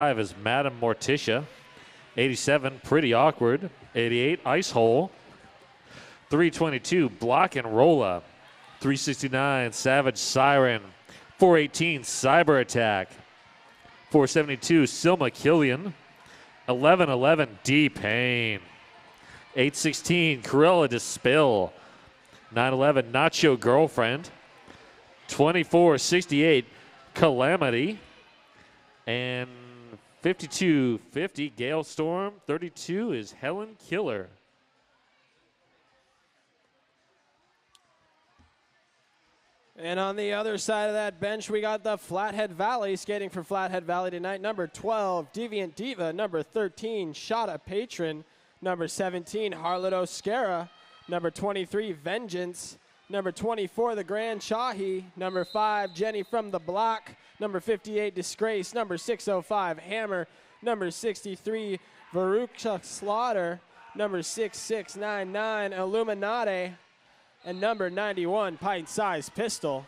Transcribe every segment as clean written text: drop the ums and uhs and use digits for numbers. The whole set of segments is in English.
is Madam Morticia. 87, Pretty Awkward. 88, Ice Hole. 322, Block and Rolla. 369, Savage Siren. 418, Cyber Attack. 472, Silma Killian. 1111, D-Pain. 816, Corella Dispel. 911, Nacho Girlfriend. 2468, Calamity. And 5250, Gale Storm. 32 is Helen Killer. And on the other side of that bench, we got the Flathead Valley skating for Flathead Valley tonight. Number 12, Deviant Diva. Number 13, Shada Patron. Number 17, Harlot Oscara. Number 23, Vengeance. Number 24, The Grand Shahi. Number 5, Jenny from the Block. Number 58, Disgrace. Number 605, Hammer. Number 63, Varukha Slaughter. Number 6699, Illuminati. And number 91, Pint-Sized Pistol.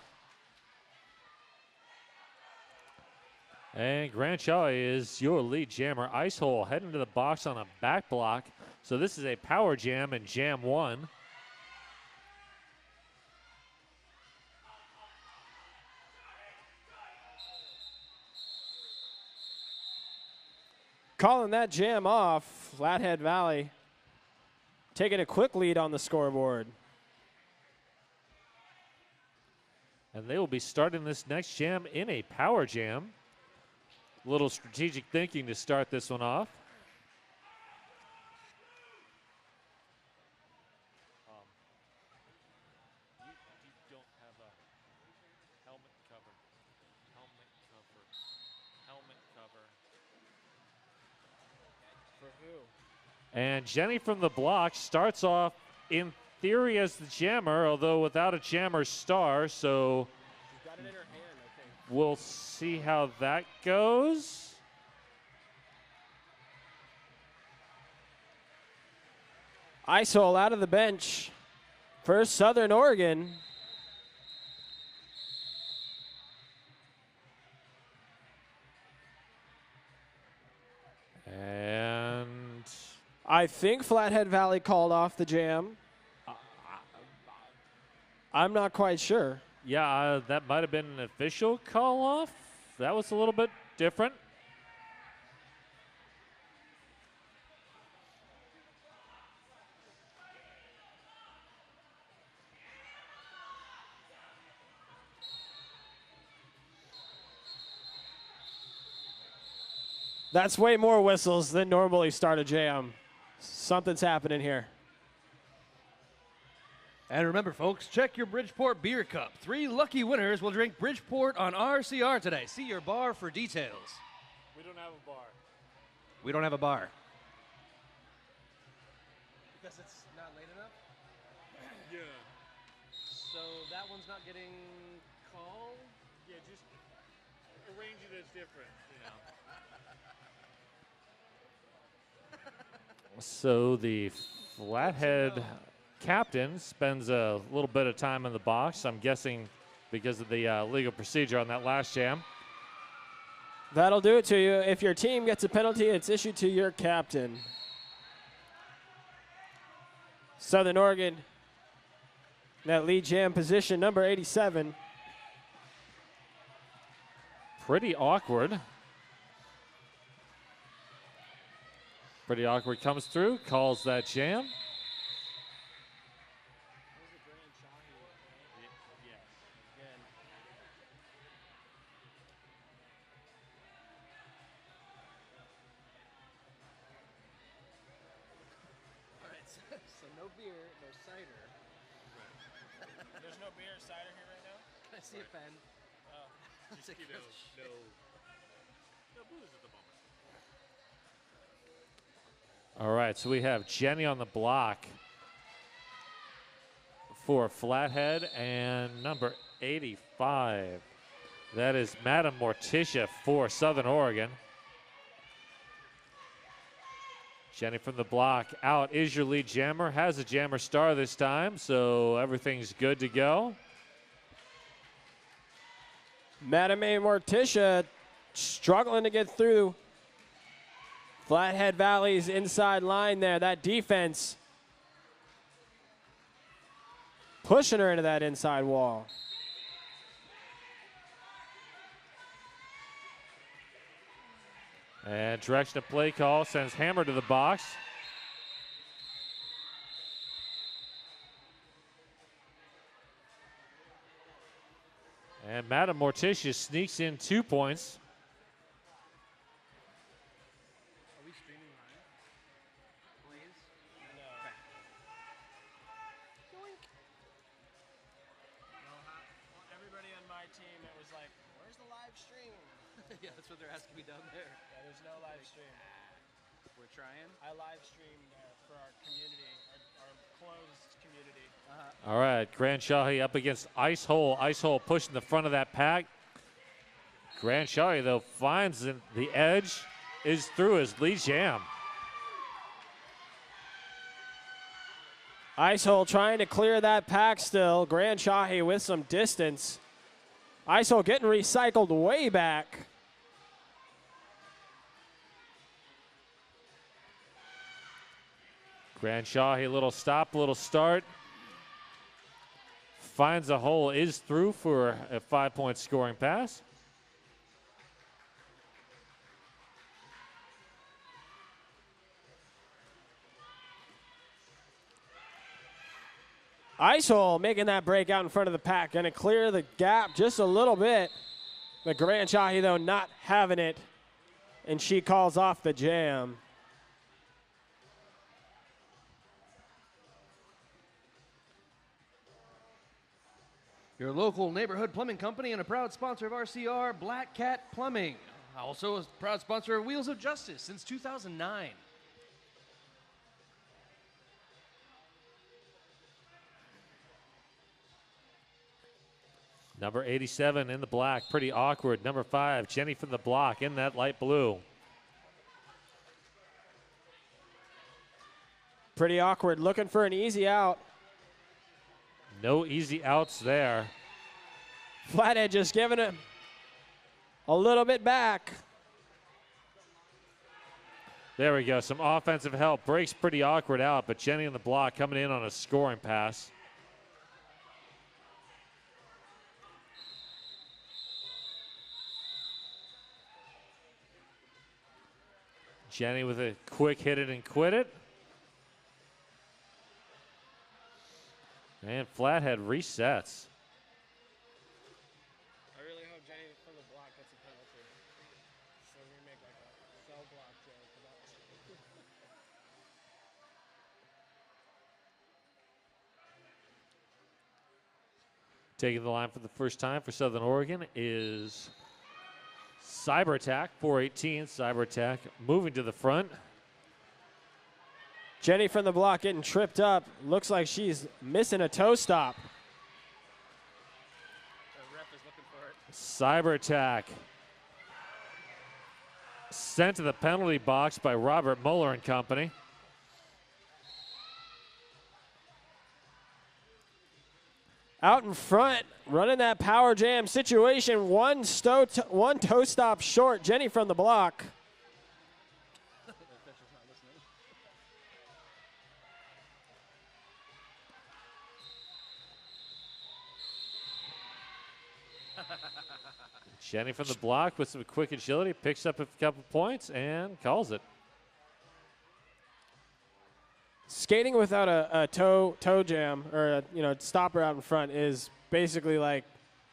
And Grand Shaw is your lead jammer. Ice Hole heading to the box on a back block. So this is a power jam in Jam 1. Calling that jam off, Flathead Valley taking a quick lead on the scoreboard. And they will be starting this next jam in a power jam. A little strategic thinking to start this one off. You don't have a helmet cover. Helmet cover. For who? And Jenny from the Block starts off in theory as the jammer, although without a jammer star, so She's got it in her hand, I think. we'll see how that goes. Ice Hole out of the bench for Southern Oregon. And I think Flathead Valley called off the jam. I'm not quite sure. yeah, that might have been an official call off. That was a little bit different. That's way more whistles than normally start a jam. Something's happening here. And remember, folks, check your Bridgeport beer cup. 3 lucky winners will drink Bridgeport on RCR today. See your bar for details. We don't have a bar. We don't have a bar. Because it's not late enough? Yeah. So that one's not getting called? Yeah, just arrange it as different, you know. So the Flathead captain spends a little bit of time in the box, I'm guessing because of the legal procedure on that last jam. That'll do it to you. If your team gets a penalty, it's issued to your captain. Southern Oregon, that lead jam position, number 87. Pretty awkward. Pretty Awkward comes through, calls that jam. So no beer, no cider. There's no beer or cider here right now? Can I see a pen? Oh, just, no booze at the moment. All right, so we have Jenny on the block for Flathead and number 85. That is Madam Morticia for Southern Oregon. Jenny from the block out is your lead jammer. Has a jammer star this time, so everything's good to go. Madame Morticia struggling to get through Flathead Valley's inside line there. That defense pushing her into that inside wall. And direction of play call sends Hammer to the box. And Madam Morticia sneaks in 2 points. Are we streaming live? Please? No. Okay. Everybody on my team, it was like, where's the live stream? Yeah, that's what they're asking me down there. Yeah, there's no live stream. We're trying. I live streamed for our community, our closed community. All right, Grand Shahi up against Ice Hole. Ice Hole pushing the front of that pack. Grand Shahi, though, finds the edge, is through his lead jam. Ice Hole trying to clear that pack still. Grand Shahi with some distance. Ice Hole getting recycled way back. Grand Shahi, a little stop, a little start. Finds a hole, is through for a 5-point scoring pass. Ice Hole making that break out in front of the pack. Going to clear the gap just a little bit. But Grand Shahi, though, not having it. And she calls off the jam. Your local neighborhood plumbing company and a proud sponsor of RCR, Black Cat Plumbing. Also a proud sponsor of Wheels of Justice since 2009. Number 87 in the black, pretty awkward. Number 5, Jenny from the block in that light blue. Pretty awkward, looking for an easy out. No easy outs there. Flathead just giving it a little bit back. There we go, some offensive help. Breaks pretty awkward out, but Jenny in the block coming in on a scoring pass. Jenny with a quick hit it and quit it. And Flathead resets. I really hope Jenny from the block gets a penalty. So we make like a cell block joke. Taking the line for the first time for Southern Oregon is Cyber Attack, 418. Cyber Attack moving to the front. Jenny from the block getting tripped up. Looks like she's missing a toe stop. The ref is looking for it. Cyber Attack sent to the penalty box by Robert Muller and company. Out in front, running that power jam situation. One toe stop short. Jenny from the block. Jenny from the block with some quick agility, picks up a couple points and calls it. Skating without a toe jam or a stopper out in front is basically like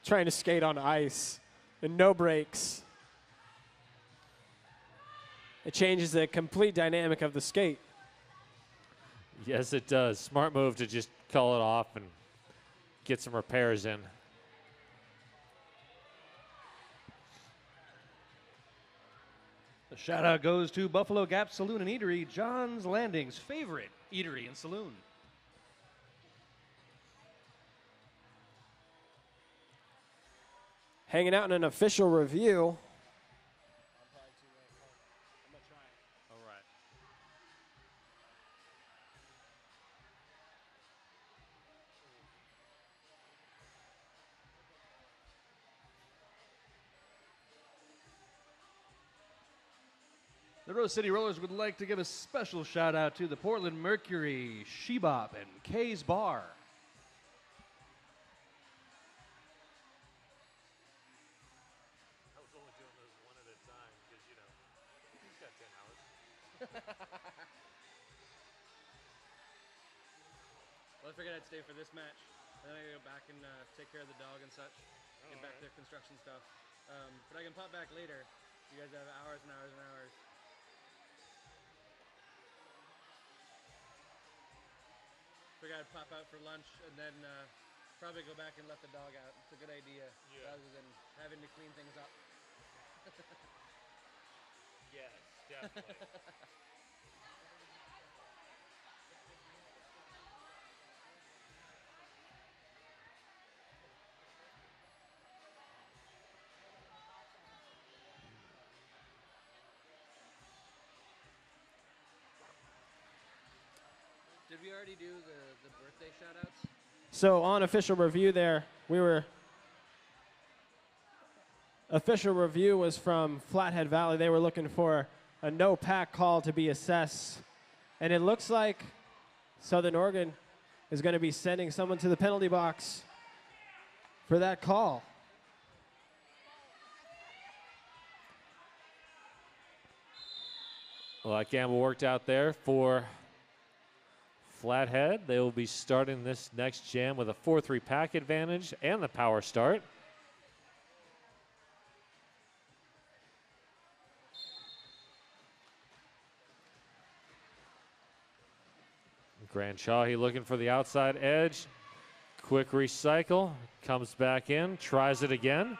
trying to skate on ice and no brakes. It changes the complete dynamic of the skate. Yes, it does. Smart move to just call it off and get some repairs in. The shout out goes to Buffalo Gap Saloon and Eatery, John's Landing's favorite eatery and saloon. Hanging out in an official review. All right. The Rose City Rollers would like to give a special shout out to the Portland Mercury, Shebop, and Kay's Bar. I was only doing those one at a time because, you know, he's got 10 hours. Well, I figured I'd stay for this match. And then I gotta go back and take care of the dog and such. Get back to construction stuff. But I can pop back later. You guys have hours and hours and hours. Figured I'd pop out for lunch and then probably go back and let the dog out. It's a good idea rather than having to clean things up. Yes, definitely. Did we already do the birthday shout-outs? So on official review there, official review was from Flathead Valley. They were looking for a no-pack call to be assessed. And it looks like Southern Oregon is going to be sending someone to the penalty box for that call. Well, that gamble worked out there for Flathead. They will be starting this next jam with a 4-3 pack advantage and the power start. Grand Shahi looking for the outside edge. Quick recycle. Comes back in. Tries it again.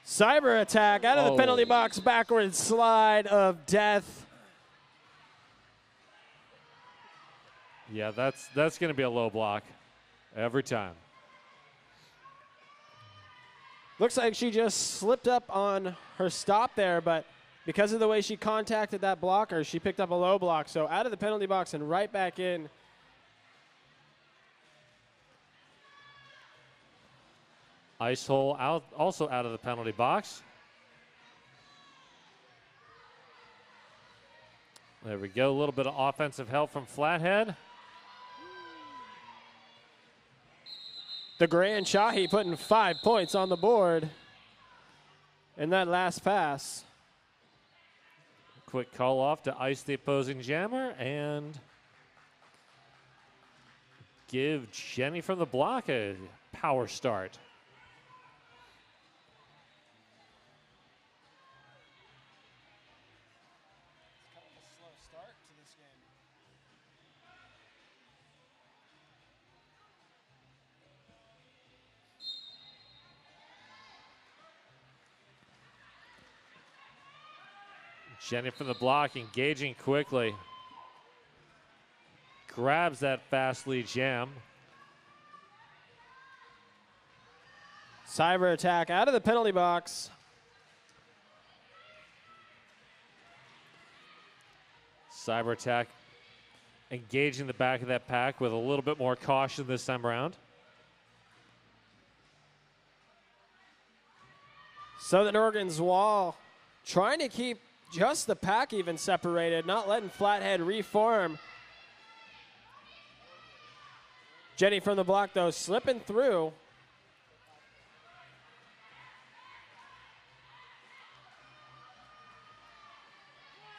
Cyber attack out of the penalty box. Backward slide of death. Yeah, that's going to be a low block every time. Looks like she just slipped up on her stop there, but because of the way she contacted that blocker, she picked up a low block. So out of the penalty box and right back in. Ice hole out, also out of the penalty box. There we go. A little bit of offensive help from Flathead. The Grand Shahi putting 5 points on the board in that last pass. Quick call off to ice the opposing jammer and give Jenny from the block a power start. Jenny from the block, engaging quickly. Grabs that fast lead jam. Cyber attack out of the penalty box. Cyber attack engaging the back of that pack with a little bit more caution this time around. Southern Oregon's wall trying to keep just the pack even separated, not letting Flathead reform. Jenny from the block, though, slipping through.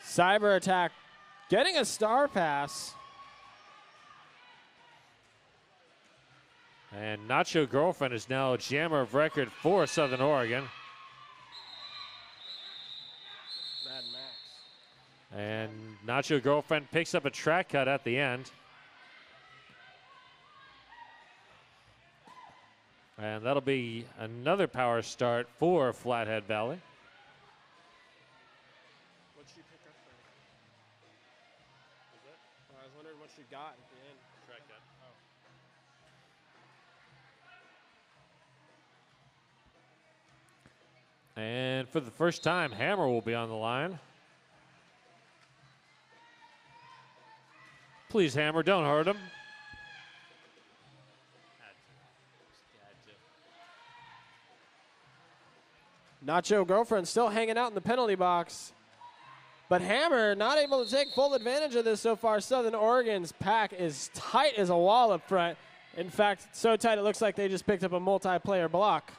Cyber attack getting a star pass. And Nacho Girlfriend is now a jammer of record for Southern Oregon. And Nacho Girlfriend picks up a track cut at the end. And that'll be another power start for Flathead Valley. What'd she pick up there? I was wondering what she got at the end. Track cut. And for the first time, Hammer will be on the line. Please, Hammer, don't hurt him. Nacho Girlfriend still hanging out in the penalty box. But Hammer not able to take full advantage of this so far. Southern Oregon's pack is tight as a wall up front. In fact, so tight it looks like they just picked up a multiplayer block.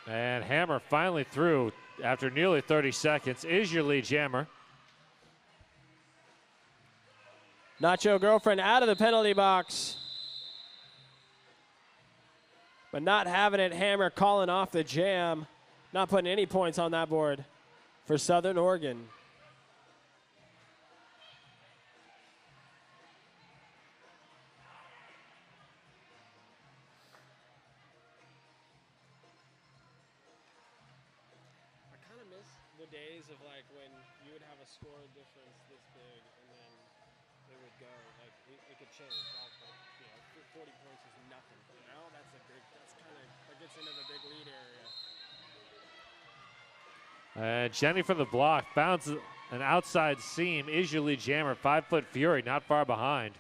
And Hammer finally through after nearly 30 seconds is your lead jammer. Nacho Girlfriend out of the penalty box. But not having it, Hammer calling off the jam. Not putting any points on that board for Southern Oregon. I kind of miss the days of like when you would have a score difference this big and then it would go like it could change. Like, you know, 40 points is nothing. But now that's a big. That's kind of that gets into the big lead area. Jenny from the block found an outside seam. Is your lead jammer. 5-foot Fury, not far behind.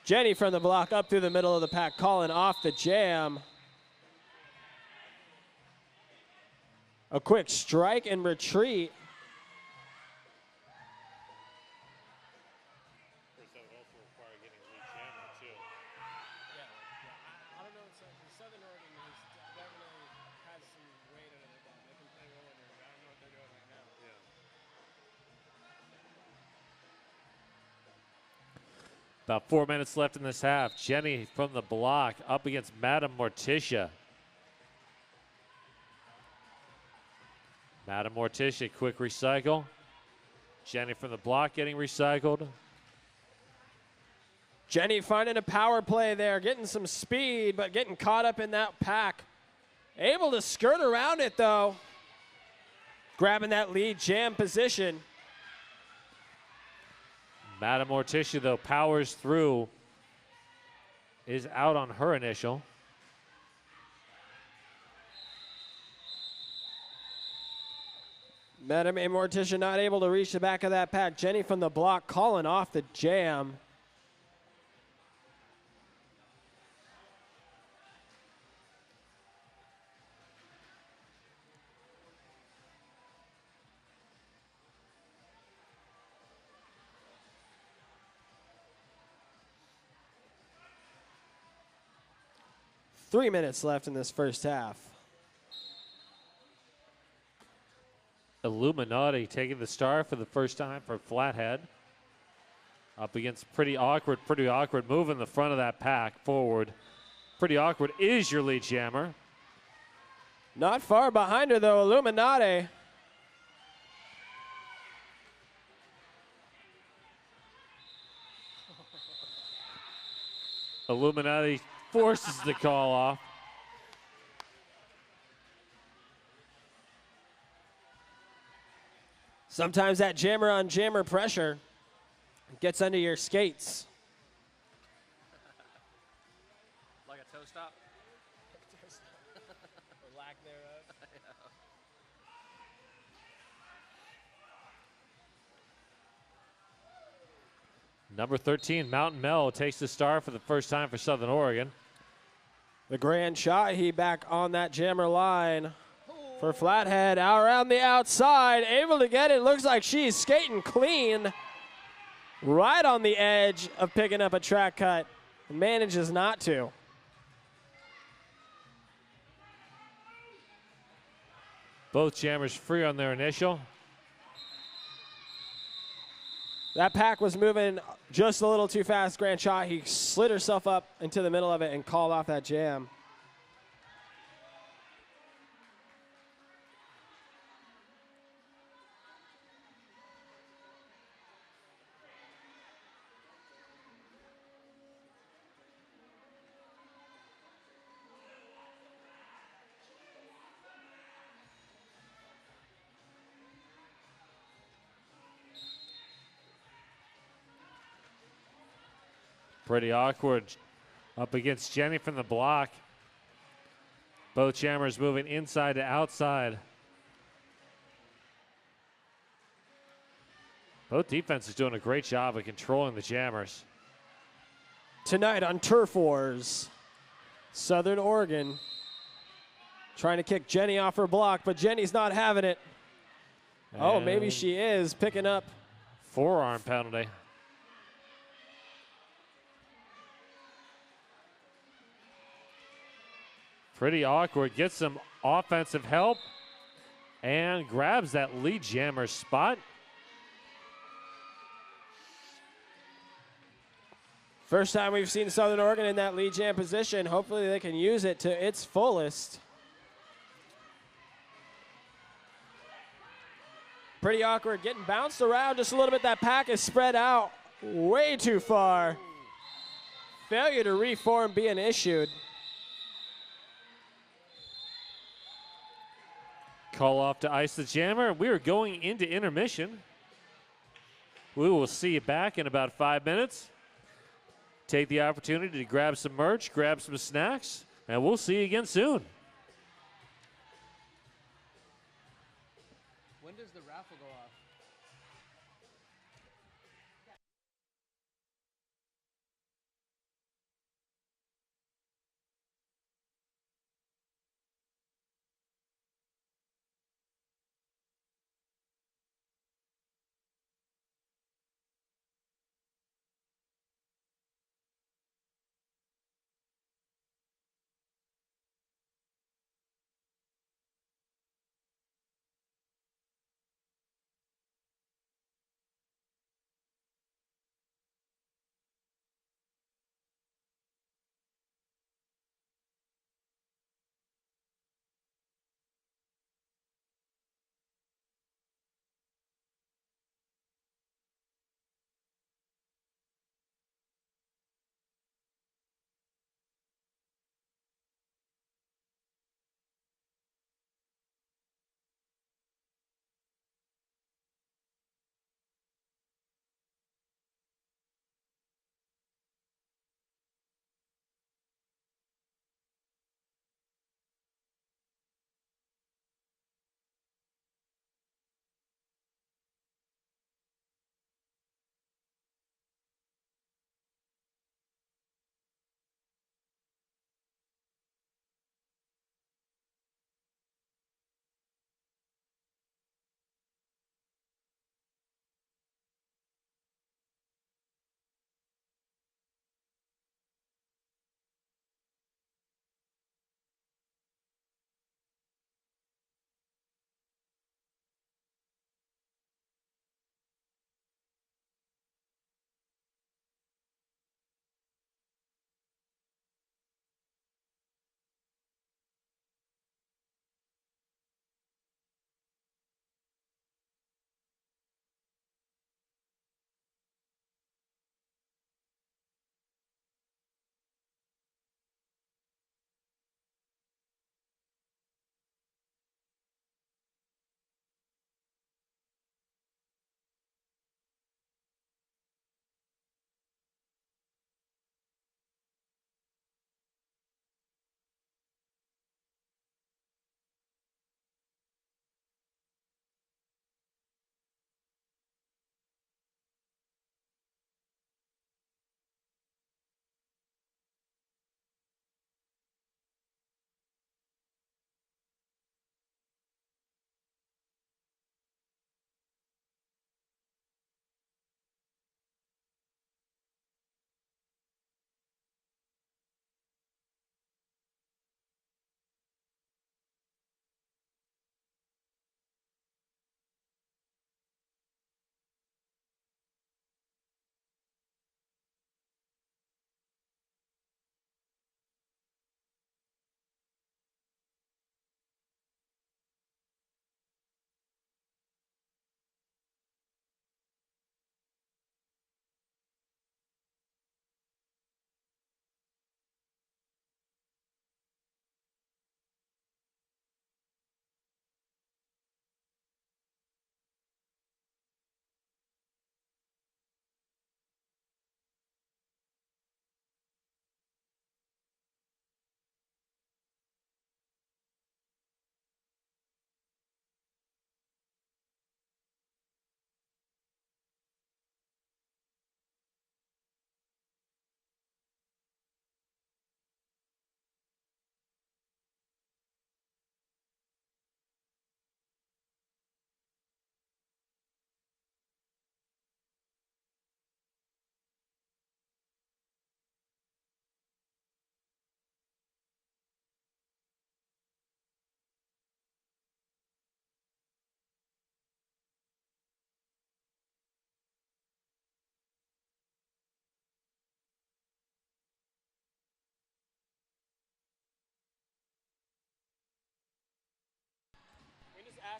Jenny from the block up through the middle of the pack, calling off the jam. A quick strike and retreat. I don't know. Southern Oregon has definitely had some weight under their belt. They can play well under. I don't know what they're doing right now. About 4 minutes left in this half. Jenny from the block up against Madam Morticia. Madam Morticia, quick recycle. Jenny from the block getting recycled. Jenny finding a power play there, getting some speed, but getting caught up in that pack. Able to skirt around it, though. Grabbing that lead jam position. Madam Morticia, though, powers through. Is out on her initial. Madam A. Morticia not able to reach the back of that pack. Jenny from the block calling off the jam. Three minutes left in this first half. Illuminati taking the star for the first time for Flathead. Up against pretty awkward move in the front of that pack forward. Pretty awkward is your lead jammer. Not far behind her, though, Illuminati. Illuminati forces the call off. Sometimes that jammer on jammer pressure gets under your skates. Like a toe stop. Or lack thereof. Number 13, Mountain Mel takes the star for the first time for Southern Oregon. The grand shot, he back on that jammer line for Flathead. Out around the outside, able to get it. Looks like she's skating clean. Right on the edge of picking up a track cut. Manages not to. Both jammers free on their initial. That pack was moving just a little too fast. Grand shot, he slid herself up into the middle of it and called off that jam. Pretty awkward up against Jenny from the block. Both jammers moving inside to outside. Both defenses doing a great job of controlling the Jammers. Tonight on Turf Wars, Southern Oregon trying to kick Jenny off her block, but Jenny's not having it. Oh, maybe And she is picking up. forearm penalty. Pretty awkward. Gets some offensive help and grabs that lead jammer spot. First time we've seen Southern Oregon in that lead jam position. Hopefully they can use it to its fullest. Pretty awkward, getting bounced around just a little bit. That pack is spread out way too far. Failure to reform being issued. Call off to ice the jammer. We are going into intermission. We will see you back in about 5 minutes. Take the opportunity to grab some merch, grab some snacks, and we'll see you again soon. When does the raffle go off?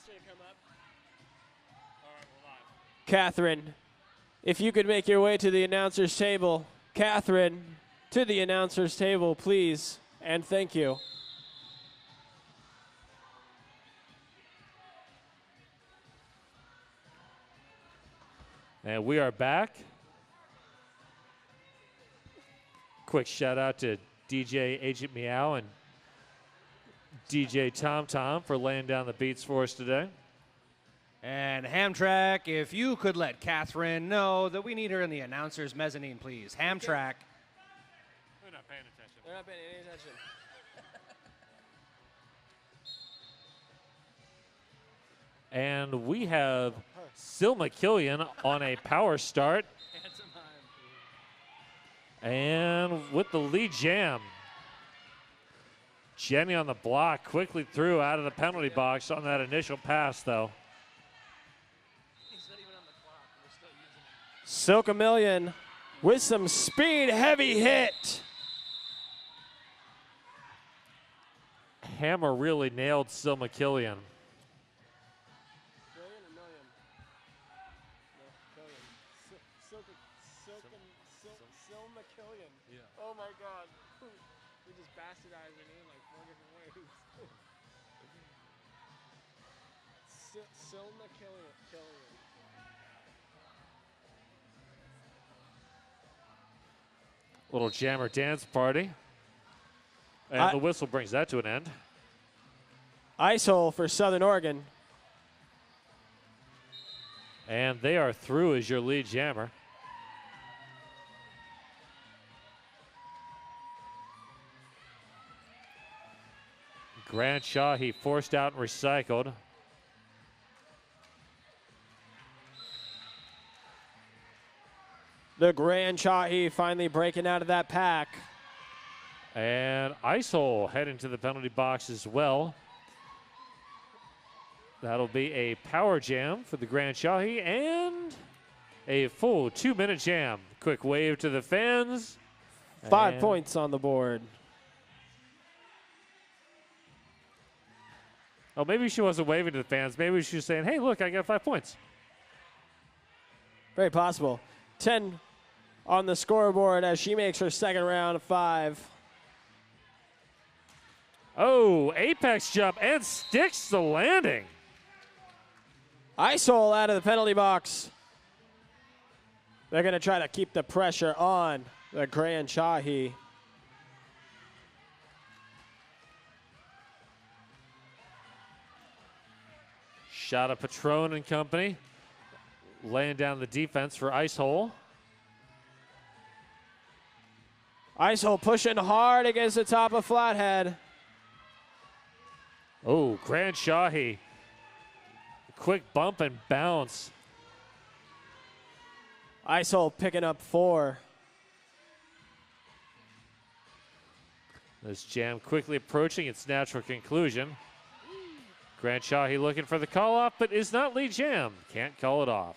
Question to come up. Catherine, if you could make your way to the announcer's table. Catherine, to the announcer's table, please, and thank you. And we are back. Quick shout out to DJ Agent Meow and DJ Tom Tom for laying down the beats for us today. And Hamtrak, if you could let Catherine know that we need her in the announcer's mezzanine, please. Hamtrak. We're not paying attention. They're not paying any attention. And we have Silma Killian on a power start. Handsome Heim. And with the lead jam. Jenny on the block, quickly threw out of the penalty box on that initial pass, though. He's not even on the clock. We're still using him. Silka Million with some speed, heavy hit. Hammer really nailed Silma Killian. Billion or million? No, billion. Silma Killian. Yeah. Oh my God. We just bastardized her name like 4 different ways. Silma Killian. Little jammer dance party. And the whistle brings that to an end. Ice hole for Southern Oregon. And they are through as your lead jammer. Grant Shaw, he forced out and recycled. The Grand Chahi finally breaking out of that pack. And Ice Hole heading to the penalty box as well. That'll be a power jam for the Grand Shahi and a full 2-minute jam. Quick wave to the fans. 5 And points on the board. Oh, maybe she wasn't waving to the fans. Maybe she was saying, hey, look, I got 5 points. Very possible. 10 on the scoreboard as she makes her second round of 5. Oh, apex jump and sticks the landing. Ice hole out of the penalty box. They're going to try to keep the pressure on the Grand Chahi. Shot of Patron and company. Laying down the defense for Ice Hole. Ice hole pushing hard against the top of Flathead. Oh, Grand Shahi. Quick bump and bounce. Ice hole picking up 4. This jam quickly approaching its natural conclusion. Grand Shahi looking for the call off, but is not lead jam. Can't call it off.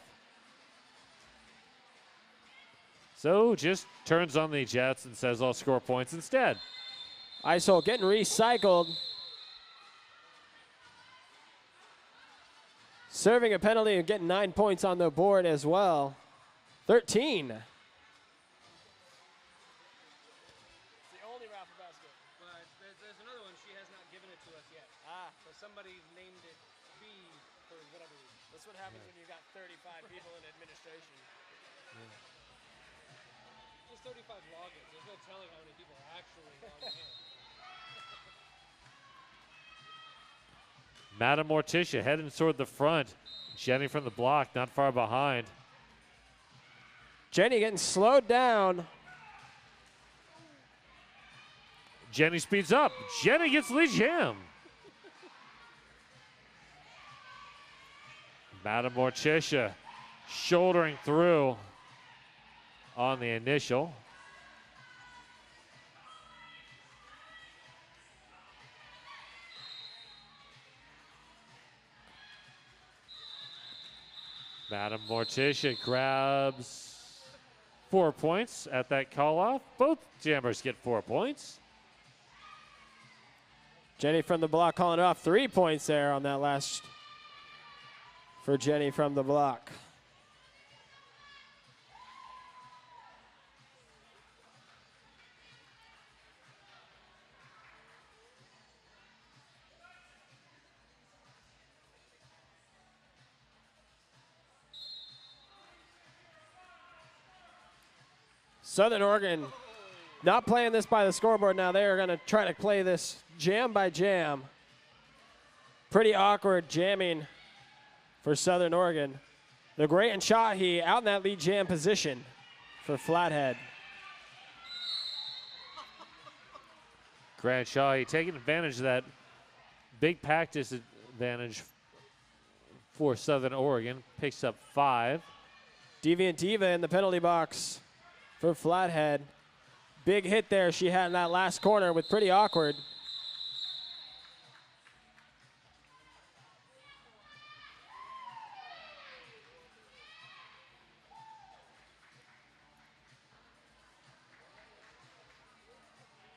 So just turns on the Jets and says I'll score points instead. Ice hole getting recycled. Serving a penalty and getting 9 points on the board as well. 13. It's the only raffle basket. But there's another one. She has not given it to us yet. So somebody named it B for whatever reason. That's what happens when you've got 35 people in administration. There's 35 logins. There's no telling how many people are actually logging in. Madam Morticia heading toward the front. Jenny from the block, not far behind. Jenny getting slowed down. Jenny speeds up. Jenny gets lead jam. Madam Morticia shouldering through on the initial. Madam Morticia grabs 4 points at that call off. Both jammers get 4 points. Jenny from the block calling it off. 3 points there on that last for Jenny from the block. Southern Oregon not playing this by the scoreboard now. They are going to try to play this jam by jam. Pretty awkward jamming for Southern Oregon. The Gray and Shahi out in that lead jam position for Flathead. Grant Shahi taking advantage of that big pack disadvantage for Southern Oregon. Picks up 5. Deviant Diva in the penalty box for Flathead. Big hit there she had in that last corner with Pretty Awkward.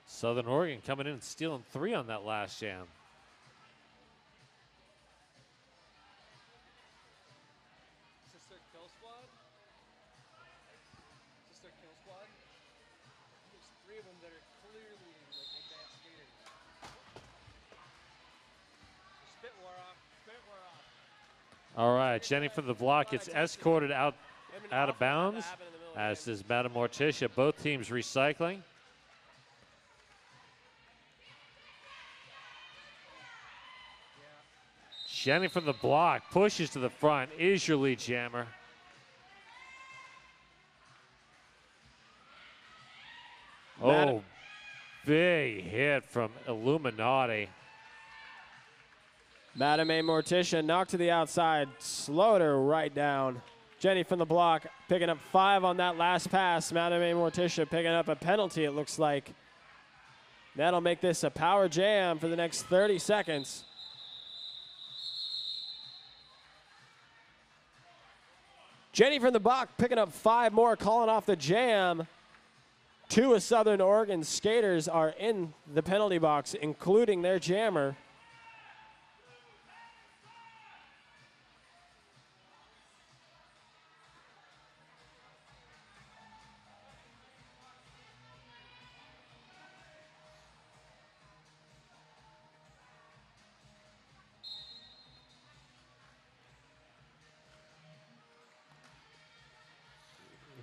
Southern Oregon coming in and stealing 3 on that last jam. Is this their kill squad? Is this their kill squad? There's 3 of them that are clearly like advanced skaters. Their spit wore off. Spit wore off. All right, Jenny from the block gets escorted out of bounds, as does Madame Morticia. Both teams recycling. Jenny from the block pushes to the front, is your lead jammer. Oh, big hit from Illuminati. Madame Morticia knocked to the outside, slowed her right down. Jenny from the block picking up 5 on that last pass. Madame Morticia picking up a penalty, it looks like. That'll make this a power jam for the next 30 seconds. Jenny from the block picking up 5 more, calling off the jam. 2 of Southern Oregon's skaters are in the penalty box, including their jammer.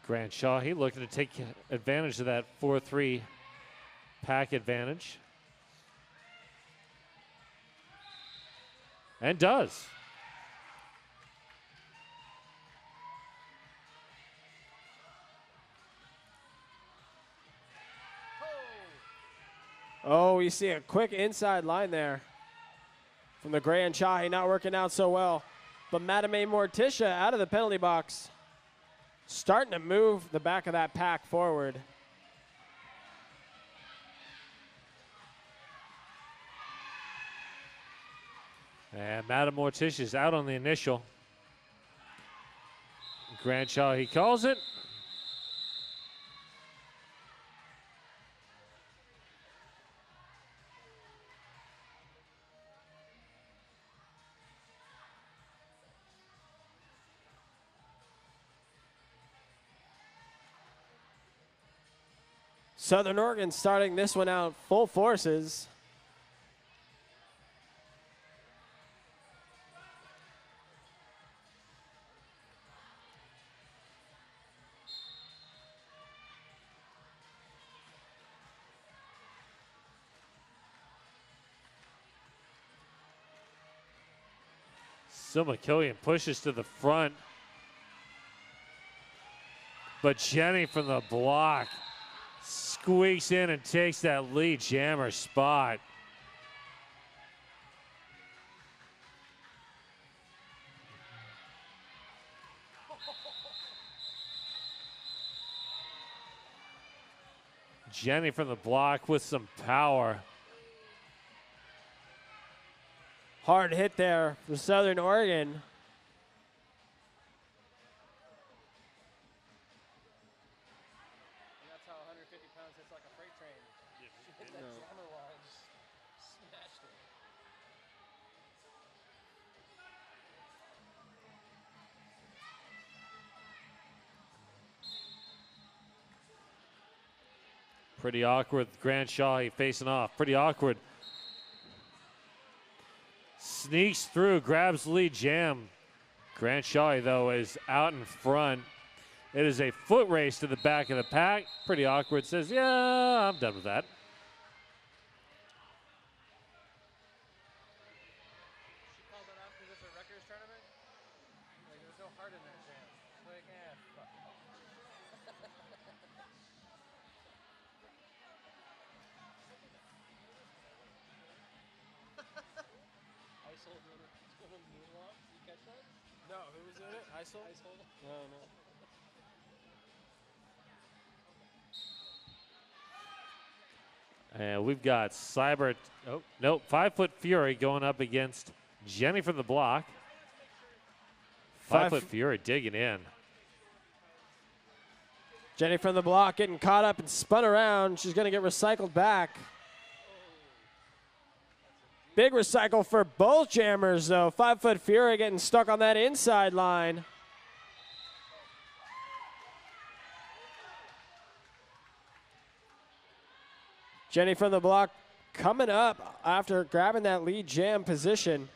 Grant Shahi looking to take advantage of that 4-3 pack advantage. And does. Oh, we see a quick inside line there from the Gray and Shahi, not working out so well. But Madame Morticia out of the penalty box, starting to move the back of that pack forward. And Madame Morticia is out on the initial. Grant Shahi calls it. Southern Oregon starting this one out full forces. Silma Killian pushes to the front. But Jenny from the block squeaks in and takes that lead jammer spot. Jenny from the block with some power. Hard hit there for Southern Oregon. Pretty awkward. Grant Shaw facing off. Pretty awkward. Sneaks through, grabs the lead jam. Grant Shaw, though, is out in front. It is a foot race to the back of the pack. Pretty awkward. Says, yeah, I'm done with that. No, who was in it? ISIL? No, no. And we've got Cyber, 5 Foot Fury going up against Jenny from the block. 5 Foot Fury digging in. Jenny from the block getting caught up and spun around. She's going to get recycled back. Big recycle for both jammers, though. 5 Foot Fury getting stuck on that inside line. Jenny from the block coming up after grabbing that lead jam position.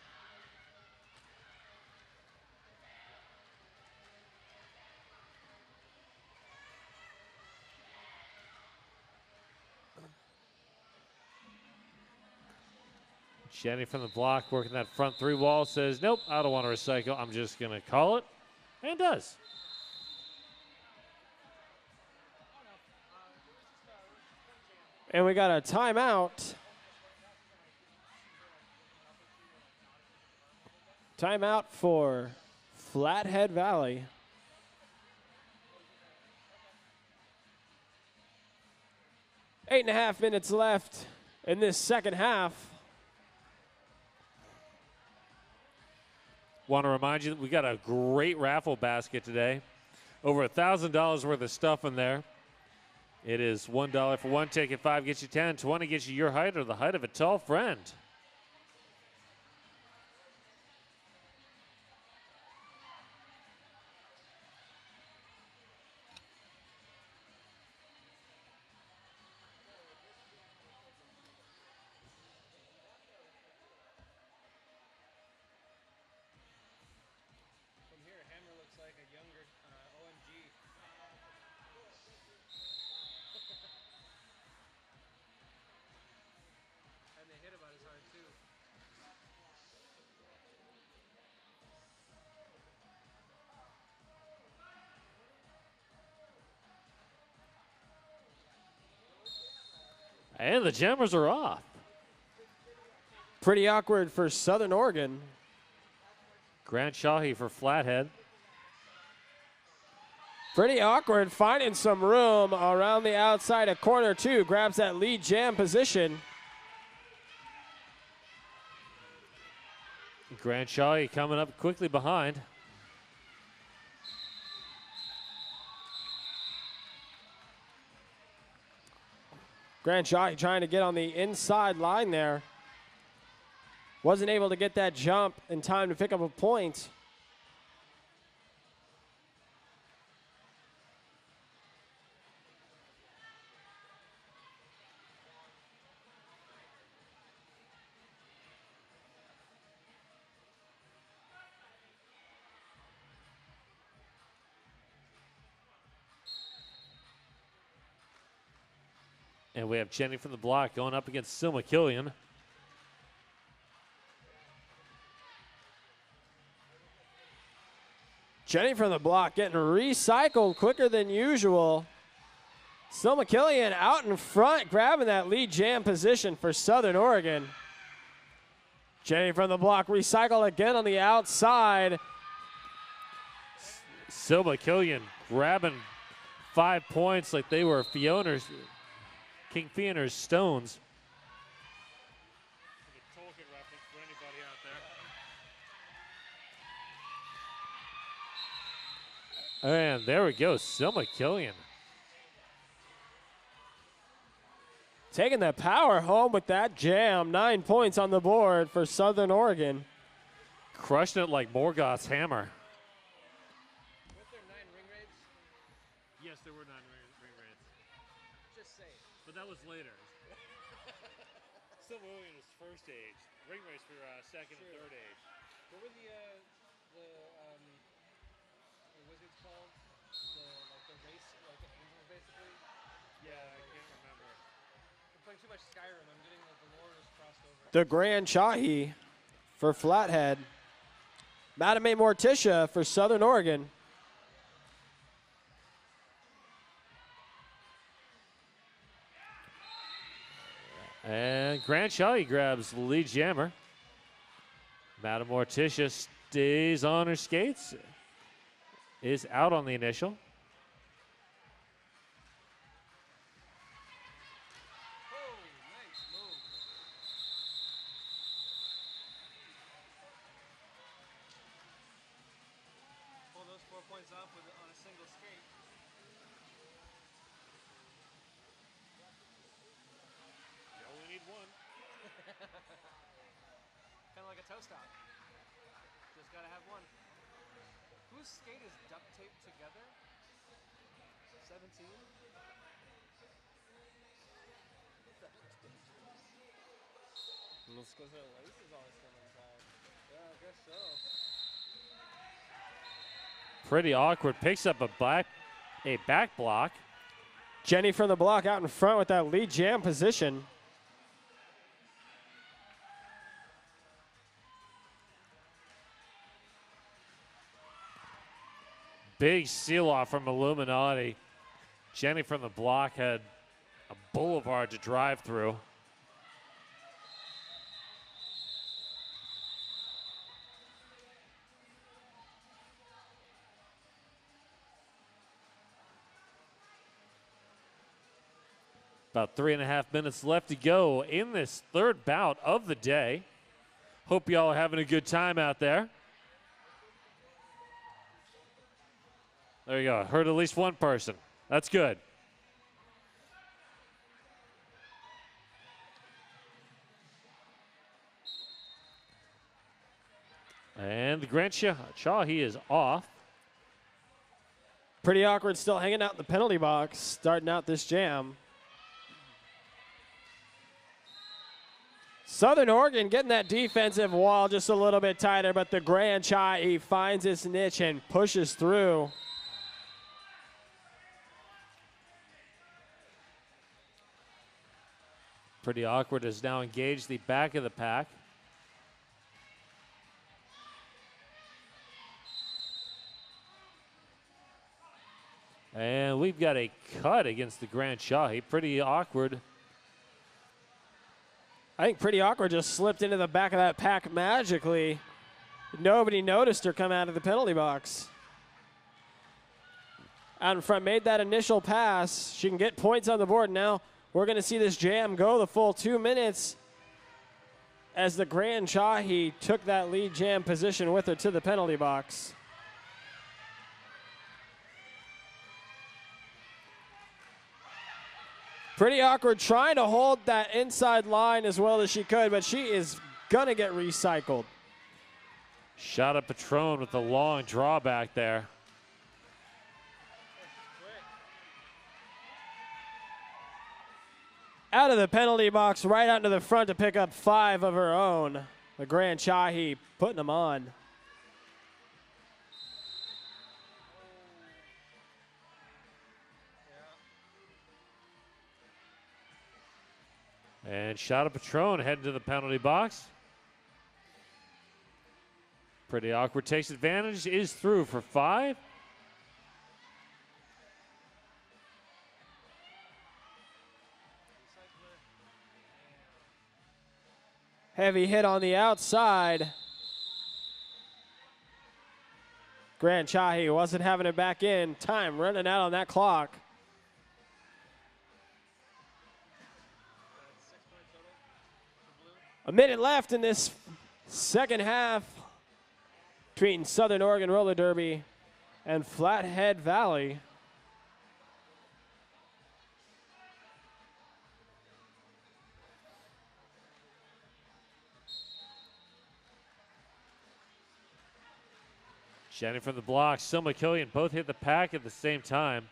Jenny from the block working that front 3 wall, says, nope, I don't want to recycle. I'm just going to call it, and does. And we got a timeout. Timeout for Flathead Valley. 8.5 minutes left in this second half. Want to remind you that we got a great raffle basket today. Over $1,000 worth of stuff in there. It is $1 for 1 ticket, 5 gets you 10, 20 gets you your height or the height of a tall friend. From here, Hammer looks like a younger OMG. And they hit about as hard, too. And the jammers are off. Pretty awkward for Southern Oregon. Grant Shahi for Flathead. Pretty awkward, finding some room around the outside of corner 2. Grabs that lead jam position. Grant Shahi coming up quickly behind. Grant Shaw trying to get on the inside line there. Wasn't able to get that jump in time to pick up a point. And we have Jenny from the block going up against Silma Killian. Jenny from the block getting recycled quicker than usual. Selma Killian out in front, grabbing that lead jam position for Southern Oregon. Jenny from the block recycle again on the outside. Silma Killian grabbing 5 points like they were King Fiona's stones. Tolkien reference for anybody out there. And there we go, Silma Killian. Taking the power home with that jam. 9 points on the board for Southern Oregon. Crushing it like Morgoth's hammer. Weren't there 9 ring raids? Yes, there were 9 ring raids. just say it. But that was later. Still moving in his first age. Ring race for second and third age. What were the what's it called? The race, like the angels, basically. Yeah, I can't remember. I'm playing too much Skyrim. I'm getting like the lore is crossed over. The Grand Chahi for Flathead. Madame Morticia for Southern Oregon. And Grant Chahi grabs the lead jammer. Madame Morticia stays on her skates. Is out on the initial. Oh, nice move. Pull those 4 points off on a single skate. You only need one. Kind of like a toe stop. Just gotta have one. Whose skate is duct taped together? 17? That's because their laces always come inside. Yeah, I guess so. Pretty awkward. Picks up a back block. Jenny from the block out in front with that lead jam position. Big seal off from Illuminati. Jenny from the block had a boulevard to drive through. About 3.5 minutes left to go in this third bout of the day. Hope y'all are having a good time out there. There you go. Heard at least one person. That's good. And the Grant Chahi is off. Pretty awkward still hanging out in the penalty box, starting out this jam. Southern Oregon getting that defensive wall just a little bit tighter, but the Grand Chahi finds its niche and pushes through. Pretty awkward has now engaged the back of the pack. And we've got a cut against the Grand Chahi. Pretty awkward. I think Pretty Awkward just slipped into the back of that pack magically. Nobody noticed her come out of the penalty box. Out in front, made that initial pass. She can get points on the board. Now we're going to see this jam go the full 2 minutes as the Grand Chahi took that lead jam position with her to the penalty box. Pretty Awkward trying to hold that inside line as well as she could, but she is going to get recycled. Shot at Patron with the long drawback there. Out of the penalty box, right out into the front to pick up 5 of her own. The Grand Chahi putting them on. And shot at Patron heading to the penalty box. Pretty Awkward takes advantage, is through for 5. Heavy hit on the outside. Grand Chahi wasn't having it back in. Time running out on that clock. A minute left in this second half between Southern Oregon Roller Derby and Flathead Valley. Jenny from the block, Silma Killian both hit the pack at the same time.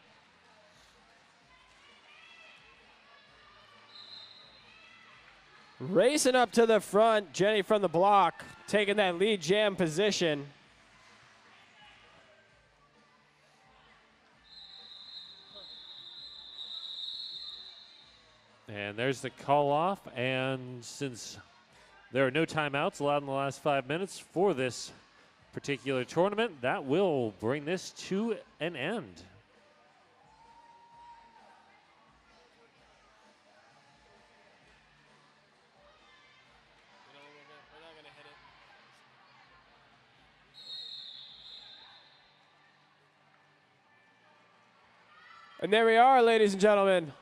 Racing up to the front, Jenny from the block, taking that lead jam position. And there's the call off. And since there are no timeouts allowed in the last 5 minutes for this particular tournament, that will bring this to an end. And there we are, ladies and gentlemen.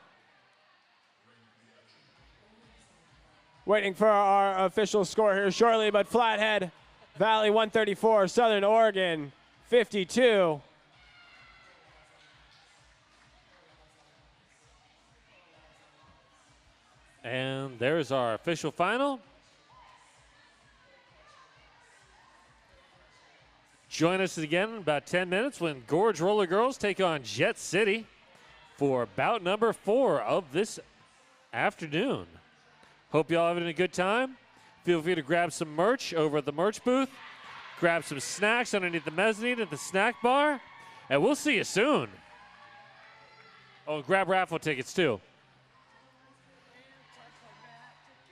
Waiting for our official score here shortly, but Flathead Valley 134, Southern Oregon 52. And there's our official final. Join us again in about 10 minutes when Gorge Roller Girls take on Jet City for bout number 4 of this afternoon. Hope y'all having a good time. Feel free to grab some merch over at the merch booth. Grab some snacks underneath the mezzanine at the snack bar. And we'll see you soon. Oh, grab raffle tickets too.